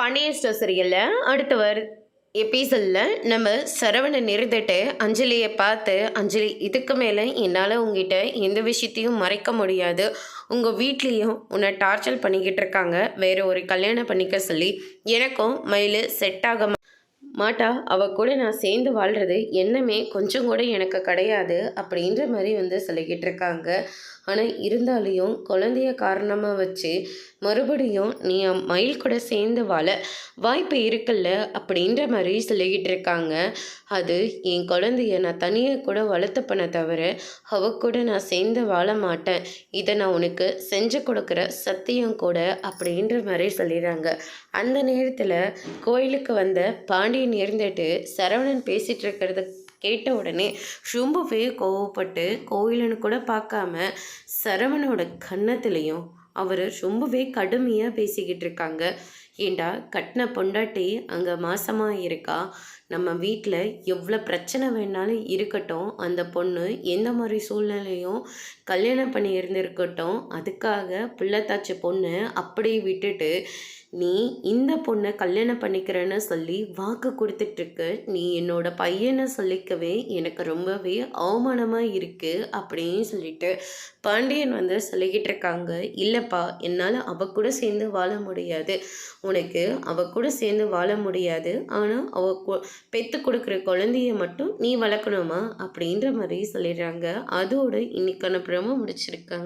Pandian store சீரியலில் அடுத்த எபிசோடில் நம்ம சரவணன் இருந்துட்டு அஞ்சலியை பார்த்து, அஞ்சலி இதுக்கு மேலே என்னால் உங்ககிட்ட எந்த விஷயத்தையும் மறைக்க முடியாது. உங்கள் வீட்லேயும் உன்னை டார்ச்சர் பண்ணிக்கிட்டு இருக்காங்க, வேறு ஒரு கல்யாணம் பண்ணிக்க சொல்லி. எனக்கும் மயில் செட் ஆக மாட்டா, அவள் கூட நான் சேர்ந்து வாழ்கிறது எண்ணமே கொஞ்சம் கூட எனக்கு கிடையாது அப்படின்ற மாதிரி சொல்லிக்கிட்டு இருக்காங்க. ஆனால் இருந்தாலையும் குழந்தைய காரணமாக வச்சு மறுபடியும் நீ மயில் கூட சேர்ந்து வாழ வாய்ப்பு இருக்குல்ல அப்படின்ற மாதிரி சொல்லிக்கிட்டு இருக்காங்க. அது என் குழந்தைய நான் தனியாக கூட வளர்த்தப்பன தவிர அவ கூட நான் சேர்ந்து வாழ மாட்டேன், இதை நான் உனக்கு செஞ்சு கொடுக்குற சத்தியம் கூட அப்படின்ற மாதிரி சொல்லிடுறாங்க. அந்த நேரத்தில் கோயிலுக்கு வந்த பாண்டியன் இருந்துட்டு சரவணன் பேசிகிட்டு இருக்கிறத கேட்ட உடனே ரொம்பவே கோவப்பட்டு கோயிலுன்னு கூட பார்க்காம சரவணோட கன்னத்துலேயும் அவர் ரொம்பவே கடுமையாக பேசிக்கிட்டு இருக்காங்க. ஏண்டா கட்டின பொண்டாட்டி அங்கே மாசமாக இருக்கா, நம்ம வீட்டில் எவ்வளோ பிரச்சனை வேணாலும் இருக்கட்டும், அந்த பொண்ணு எந்த மாதிரி சூழ்நிலையும் கல்யாணம் பண்ணி இருந்திருக்கட்டும், அதுக்காக பிள்ளைத்தாச்சி பொண்ணு அப்படியே விட்டுட்டு நீ இந்த பொண்ணை கல்யாணம் பண்ணிக்கிறேன்னு சொல்லி வாக்கு கொடுத்துட்ருக்கு, நீ என்னோட பையனை சொல்லிக்கவே எனக்கு ரொம்பவே அவமானமாக இருக்குது அப்படின்னு சொல்லிட்டு பாண்டியன் சொல்லிக்கிட்டு இருக்காங்க. இல்லைப்பா, என்னால் அவ கூட சேர்ந்து வாழ முடியாது, உனக்கு அவ கூட சேர்ந்து வாழ முடியாது, ஆனால் பெற்று கொடுக்குற குழந்தைய மட்டும் நீ வளர்க்கணுமா அப்படின்ற மாதிரி சொல்லிடுறாங்க. அதோடு இன்னைக்கான பிரம முடிச்சிருக்காங்க.